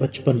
55,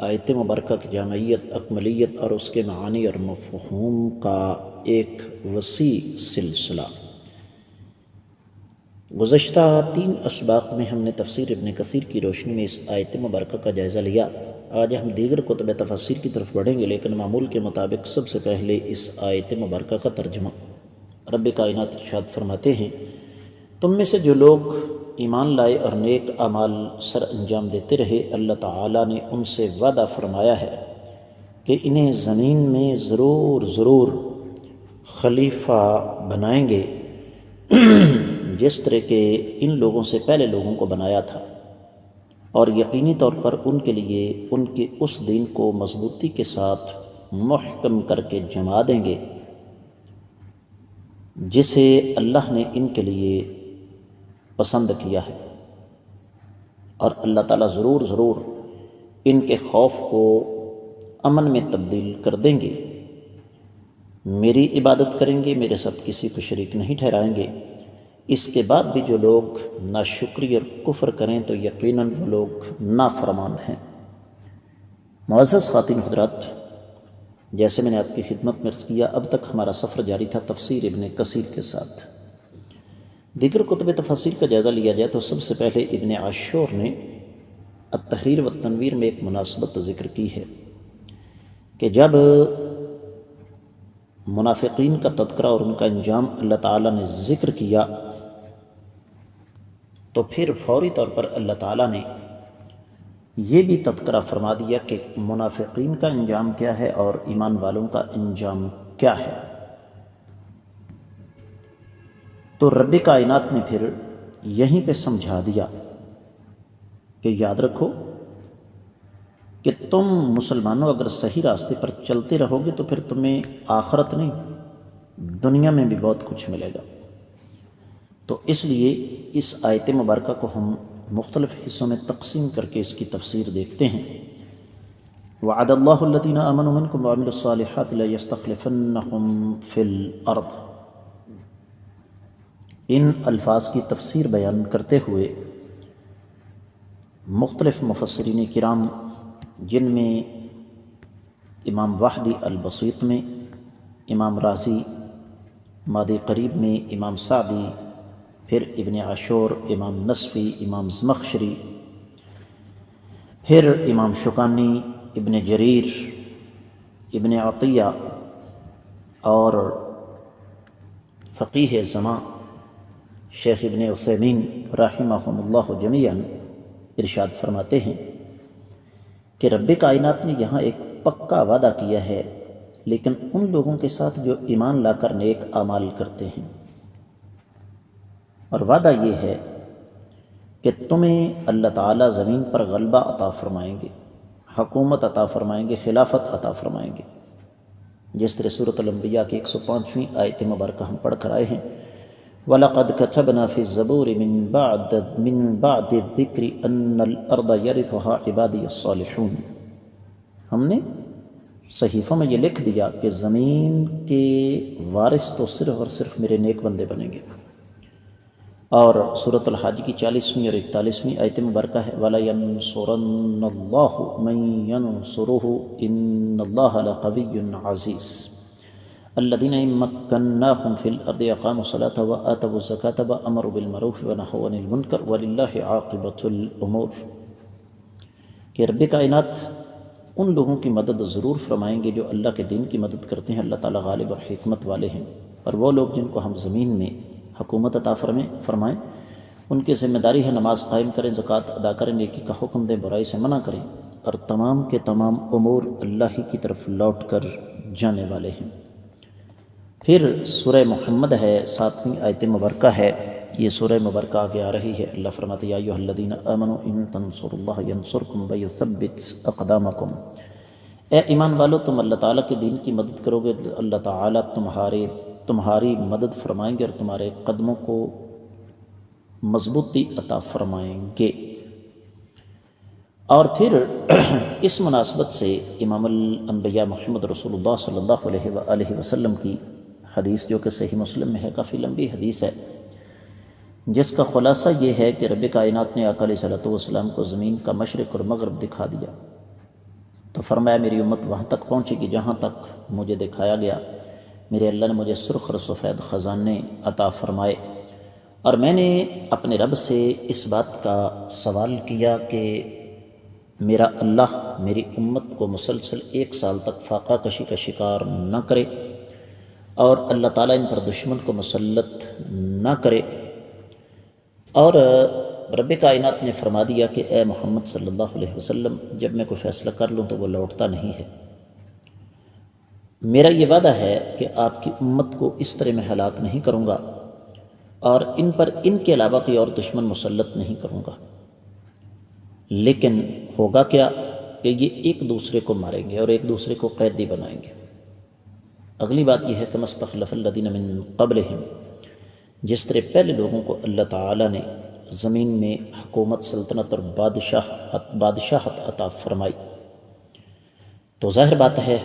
آیت مبارکہ کی جامعیت، اکملیت اور اس کے معانی اور مفہوم کا ایک وسیع سلسلہ۔ گزشتہ 3 اسباق میں ہم نے تفسیر ابن کثیر کی روشنی میں اس آیت مبارکہ کا جائزہ لیا۔ آج ہم دیگر کتب تفسیر کی طرف بڑھیں گے، لیکن معمول کے مطابق سب سے پہلے اس آیت مبارکہ کا ترجمہ۔ رب کائنات ارشاد فرماتے ہیں، تم میں سے جو لوگ ایمان لائے اور نیک اعمال سر انجام دیتے رہے، اللہ تعالیٰ نے ان سے وعدہ فرمایا ہے کہ انہیں زمین میں ضرور خلیفہ بنائیں گے، جس طرح کہ ان لوگوں سے پہلے لوگوں کو بنایا تھا، اور یقینی طور پر ان کے لیے ان کے اس دین کو مضبوطی کے ساتھ محکم کر کے جما دیں گے جسے اللہ نے ان کے لیے پسند کیا ہے، اور اللہ تعالیٰ ضرور ان کے خوف کو امن میں تبدیل کر دیں گے، میری عبادت کریں گے، میرے ساتھ کسی کو شریک نہیں ٹھہرائیں گے۔ اس کے بعد بھی جو لوگ ناشکری اور کفر کریں تو یقیناً وہ لوگ نافرمان ہیں۔ معزز خواتین حضرات، جیسے میں نے آپ کی خدمت میں عرض کیا، اب تک ہمارا سفر جاری تھا تفسیر ابن کثیر کے ساتھ۔ دیگر کتب تفسیر کا جائزہ لیا جائے تو سب سے پہلے ابن عاشور نے التحریر والتنویر میں ایک مناسبت ذکر کی ہے کہ جب منافقین کا تذکرہ اور ان کا انجام اللہ تعالیٰ نے ذکر کیا تو پھر فوری طور پر اللہ تعالیٰ نے یہ بھی تذکرہ فرما دیا کہ منافقین کا انجام کیا ہے اور ایمان والوں کا انجام کیا ہے۔ تو رب کائنات نے پھر یہیں پہ سمجھا دیا کہ یاد رکھو کہ تم مسلمانوں اگر صحیح راستے پر چلتے رہو گے تو پھر تمہیں آخرت نہیں، دنیا میں بھی بہت کچھ ملے گا۔ تو اس لیے اس آیت مبارکہ کو ہم مختلف حصوں میں تقسیم کر کے اس کی تفسیر دیکھتے ہیں۔ وعد اللہ الذین آمنوا منکم وعملوا الصالحات لیستخلفنہم فی الارض، ان الفاظ کی تفسیر بیان کرتے ہوئے مختلف مفسرین کرام، جن میں امام وحدی البسیط میں، امام رازی مادی قریب میں، امام سعدی، پھر ابن عاشور، امام نصفی، امام زمخشری، پھر امام شوکانی، ابن جریر، ابن عطیہ اور فقیہ زمان شیخ ابن عثیمین رحمہم اللہ جمیعاً ارشاد فرماتے ہیں کہ رب کائنات نے یہاں ایک پکا وعدہ کیا ہے، لیکن ان لوگوں کے ساتھ جو ایمان لا کر نیک اعمال کرتے ہیں، اور وعدہ یہ ہے کہ تمہیں اللہ تعالیٰ زمین پر غلبہ عطا فرمائیں گے، حکومت عطا فرمائیں گے، خلافت عطا فرمائیں گے، جس طرح سورۃ الانبیاء کی 105ویں آیت مبارکہ ہم پڑھ کر آئے ہیں۔ وَلَقَدْ كَتَبْنَا فِي الزَّبُورِ مِن بَعْدِ الذِّكْرِ أَنَّ الْأَرْضَ يَرِثُهَا عِبَادِيَ الصَّالِحُونَ، ہم نے صحیفوں میں یہ لکھ دیا کہ زمین کے وارث تو صرف اور صرف میرے نیک بندے بنیں گے۔ اور سورۃ الحج کی 40ویں اور 41ویں آیت مبارکہ ہے وَلَيَنصُرَنَّ اللَّهُ مَن يَنصُرُهُ إِنَّ اللَّهَ لَقَوِيٌّ عَزِيزٌ الَّذِينَ إِن مَّكَّنَّاهُمْ فِي الْأَرْضِ أَقَامُوا الصَّلَاةَ وَآتَوُا الزَّكَاةَ وَأَمَرُوا بِالْمَعْرُوفِ وَنَهَوْا عَنِ الْمُنكَرِ وَلِلَّهِ عَاقِبَةُ الْأُمُورِ، کہ رب کائنات ان لوگوں کی مدد ضرور فرمائیں گے جو اللہ کے دین کی مدد کرتے ہیں، اللہ تعالیٰ غالب اور حکمت والے ہیں، اور وہ لوگ جن کو ہم زمین میں حکومت عطا فرمائیں، ان کی ذمہ داری ہے نماز قائم کریں، زکوٰۃ ادا کریں، نیکی کا حکم دیں، برائی سے منع کریں، اور تمام کے تمام امور اللہ ہی کی طرف لوٹ کر جانے والے ہیں۔ پھر سورہ محمد ہے، 7ویں آیت مبارکہ ہے، یہ سورہ مبارکہ آگے آ رہی ہے۔ اللہ فرماتے ہیں یا ایھا الذین آمنوا ان تنصروا اللہ ینصرکم ویثبت اقدامکم، اے ایمان والو تم اللہ تعالیٰ کے دین کی مدد کرو گے، اللہ تعالیٰ تمہاری مدد فرمائیں گے اور تمہارے قدموں کو مضبوطی عطا فرمائیں گے۔ اور پھر اس مناسبت سے امام الانبیاء محمد رسول اللہ صلی اللہ علیہ وآلہ وسلم کی حدیث، جو کہ صحیح مسلم میں ہے، کافی لمبی حدیث ہے، جس کا خلاصہ یہ ہے کہ رب کائنات نے آقا علیہ الصلوۃ والسلام کو زمین کا مشرق اور مغرب دکھا دیا، تو فرمایا میری امت وہاں تک پہنچے گی جہاں تک مجھے دکھایا گیا۔ میرے اللہ نے مجھے سرخ اور سفید خزانے عطا فرمائے، اور میں نے اپنے رب سے اس بات کا سوال کیا کہ میرا اللہ میری امت کو مسلسل 1 سال تک فاقہ کشی کا شکار نہ کرے، اور اللہ تعالیٰ ان پر دشمن کو مسلط نہ کرے۔ اور رب کائنات نے فرما دیا کہ اے محمد صلی اللہ علیہ وسلم، جب میں کوئی فیصلہ کر لوں تو وہ لوٹتا نہیں ہے۔ میرا یہ وعدہ ہے کہ آپ کی امت کو اس طرح میں ہلاک نہیں کروں گا، اور ان پر ان کے علاوہ کوئی اور دشمن مسلط نہیں کروں گا۔ لیکن ہوگا کیا کہ یہ ایک دوسرے کو ماریں گے اور ایک دوسرے کو قیدی بنائیں گے۔ اگلی بات یہ ہے کہ مستخلف الذین من قبلہم، جس طرح پہلے لوگوں کو اللہ تعالیٰ نے زمین میں حکومت، سلطنت اور بادشاہت عطا فرمائی، تو ظاہر بات ہے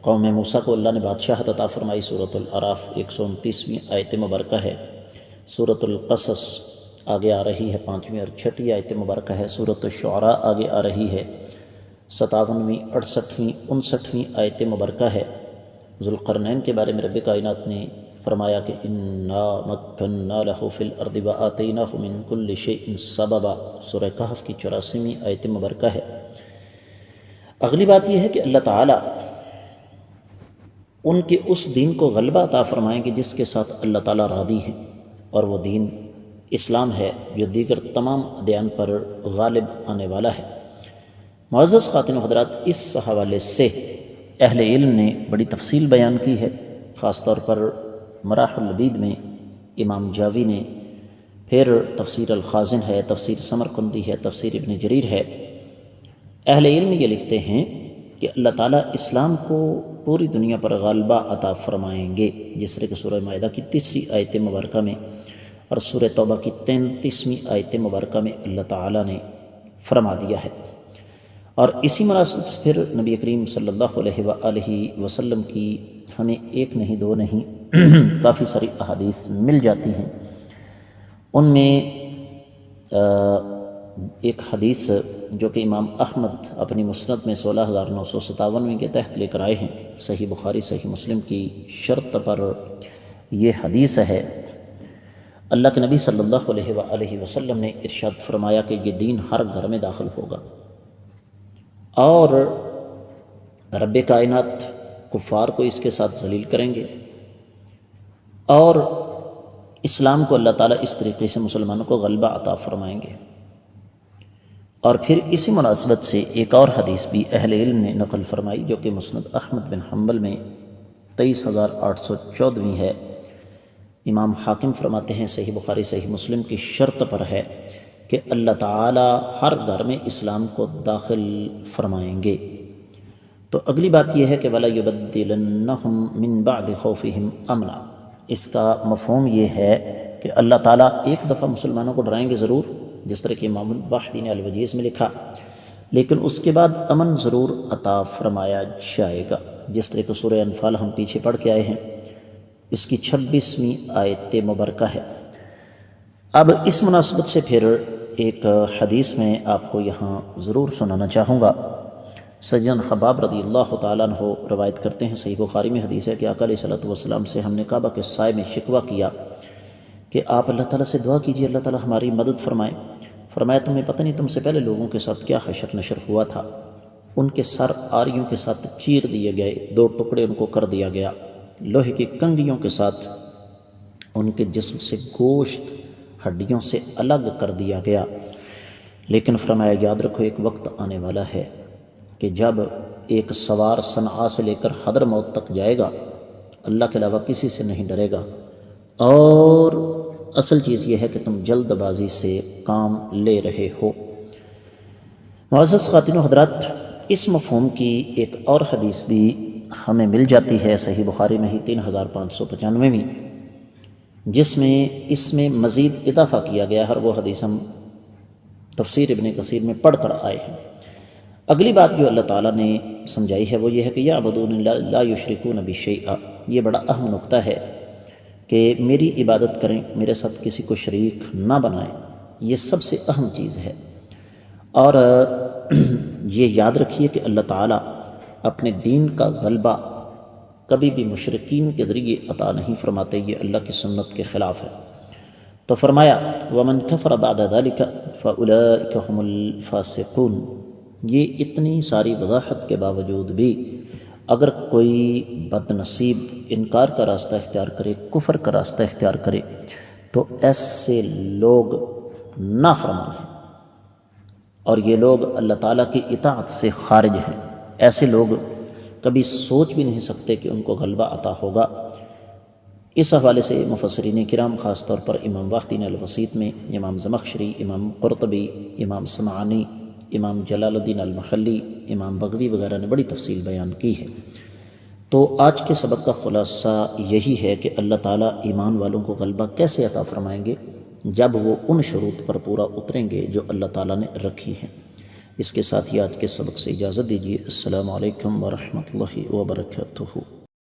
قوم موسیٰ کو اللہ نے بادشاہت عطا فرمائی۔ سورۃ الاعراف 129ویں آیت مبارکہ ہے۔ سورۃ القصص آگے آ رہی ہے، 5ویں اور 6ٹھی آیت مبارکہ ہے۔ سورۃ الشعراء آگے آ رہی ہے، 57ویں، 68ویں، 59ویں آیت مبارکہ ہے۔ ذوالقرنین کے بارے میں رب کائنات نے فرمایا کہ انا مکننا لہ فی الارض وآتیناہ من کل شیء سببا، سورہ کہف کی 84ویں آیت مبارکہ ہے۔ اگلی بات یہ ہے کہ اللہ تعالیٰ ان کے اس دین کو غلبہ عطا فرمائیں گے جس کے ساتھ اللہ تعالیٰ راضی ہیں، اور وہ دین اسلام ہے جو دیگر تمام ادیان پر غالب آنے والا ہے۔ معزز خواتین و حضرات، اس حوالے سے اہل علم نے بڑی تفصیل بیان کی ہے، خاص طور پر مراح العبید میں امام جاوی نے، پھر تفسیر الخازن ہے، تفسیر سمرقندی ہے، تفسیر ابن جریر ہے۔ اہل علم یہ لکھتے ہیں کہ اللہ تعالیٰ اسلام کو پوری دنیا پر غالبہ عطا فرمائیں گے، جس طرح کہ سورہ مائدہ کی 3 آیت مبارکہ میں اور سورہ توبہ کی 33ویں آیت مبارکہ میں اللہ تعالیٰ نے فرما دیا ہے۔ اور اسی مناسبت سے پھر نبی کریم صلی اللہ علیہ وآلہ وسلم کی ہمیں ایک نہیں دو نہیں کافی ساری احادیث مل جاتی ہیں۔ ان میں ایک حدیث جو کہ امام احمد اپنی مسند میں 16957 کے تحت لے کر آئے ہیں، صحیح بخاری صحیح مسلم کی شرط پر یہ حدیث ہے۔ اللہ کے نبی صلی اللہ علیہ وآلہ وسلم نے ارشاد فرمایا کہ یہ دین ہر گھر میں داخل ہوگا، اور رب کائنات کفار کو اس کے ساتھ ذلیل کریں گے، اور اسلام کو اللہ تعالیٰ اس طریقے سے مسلمانوں کو غلبہ عطا فرمائیں گے۔ اور پھر اسی مناسبت سے ایک اور حدیث بھی اہل علم نے نقل فرمائی جو کہ مسند احمد بن حنبل میں 23814 ہے۔ امام حاکم فرماتے ہیں صحیح بخاری صحیح مسلم کی شرط پر ہے کہ اللہ تعالی ہر گھر میں اسلام کو داخل فرمائیں گے۔ تو اگلی بات یہ ہے کہ وَلَا يُبَدِّلَنَّهُمْ مِن بَعْدِ خَوْفِهِمْ أَمْنًا، اس کا مفہوم یہ ہے کہ اللہ تعالیٰ ایک دفعہ مسلمانوں کو ڈرائیں گے ضرور، جس طرح کہ امام الواحدی نے الوجیز میں لکھا، لیکن اس کے بعد امن ضرور عطا فرمایا جائے گا، جس طرح کہ سورہ انفال ہم پیچھے پڑھ کے آئے ہیں، اس کی 26ویں آیت مبارکہ ہے۔ اب اس مناسبت سے پھر ایک حدیث میں آپ کو یہاں ضرور سنانا چاہوں گا۔ سیدنا خباب رضی اللہ تعالیٰ عنہ روایت کرتے ہیں، صحیح بخاری میں حدیث ہے کہ آقا علیہ الصلوۃ والسلام سے ہم نے کعبہ کے سائے میں شکوہ کیا کہ آپ اللہ تعالیٰ سے دعا کیجیے اللہ تعالیٰ ہماری مدد فرمائے۔ فرمایا تمہیں پتہ نہیں تم سے پہلے لوگوں کے ساتھ کیا حشر نشر ہوا تھا، ان کے سر آریوں کے ساتھ چیر دیے گئے، 2 ٹکڑے ان کو کر دیا گیا، لوہے کی کنگھیوں کے ساتھ ان کے جسم سے گوشت ہڈیوں سے الگ کر دیا گیا، لیکن فرمایا یاد رکھو ایک وقت آنے والا ہے کہ جب ایک سوار صنعاء سے لے کر حضرموت تک جائے گا، اللہ کے علاوہ کسی سے نہیں ڈرے گا، اور اصل چیز یہ ہے کہ تم جلد بازی سے کام لے رہے ہو۔ معزز خواتین و حضرات، اس مفہوم کی ایک اور حدیث بھی ہمیں مل جاتی ہے صحیح بخاری میں ہی 3595 میں، جس میں اس میں مزید اضافہ کیا گیا ہے، اور وہ حدیث ہم تفسیر ابن کثیر میں پڑھ کر آئے ہیں۔ اگلی بات جو اللہ تعالیٰ نے سمجھائی ہے وہ یہ ہے کہ یعبدون لا یشرکون بی شیئا، یہ بڑا اہم نقطہ ہے کہ میری عبادت کریں، میرے ساتھ کسی کو شریک نہ بنائیں، یہ سب سے اہم چیز ہے۔ اور یہ یاد رکھیے کہ اللہ تعالیٰ اپنے دین کا غلبہ کبھی بھی مشرکین کے ذریعے عطا نہیں فرماتے، یہ اللہ کی سنت کے خلاف ہے۔ تو فرمایا وَمَنْ كَفَرَ بَعْدَ ذَلِكَ فَأُولَئِكَ هُمُ الْفَاسِقُونَ۔ یہ اتنی ساری وضاحت کے باوجود بھی اگر کوئی بد نصیب انکار کا راستہ اختیار کرے، کفر کا راستہ اختیار کرے، تو ایسے لوگ نافرمان ہیں اور یہ لوگ اللہ تعالیٰ کی اطاعت سے خارج ہیں۔ ایسے لوگ کبھی سوچ بھی نہیں سکتے کہ ان کو غلبہ عطا ہوگا۔ اس حوالے سے مفسرین کرام خاص طور پر امام واقدی نے الوسیط میں، امام زمخشری، امام قرطبی، امام سمعانی، امام جلال الدین المحلی، امام بغوی وغیرہ نے بڑی تفصیل بیان کی ہے۔ تو آج کے سبق کا خلاصہ یہی ہے کہ اللہ تعالیٰ ایمان والوں کو غلبہ کیسے عطا فرمائیں گے؟ جب وہ ان شروط پر پورا اتریں گے جو اللہ تعالیٰ نے رکھی ہیں۔ اس کے ساتھ ہی آج کے سبق سے اجازت دیجیے۔ السلام علیکم ورحمۃ اللہ وبرکاتہ۔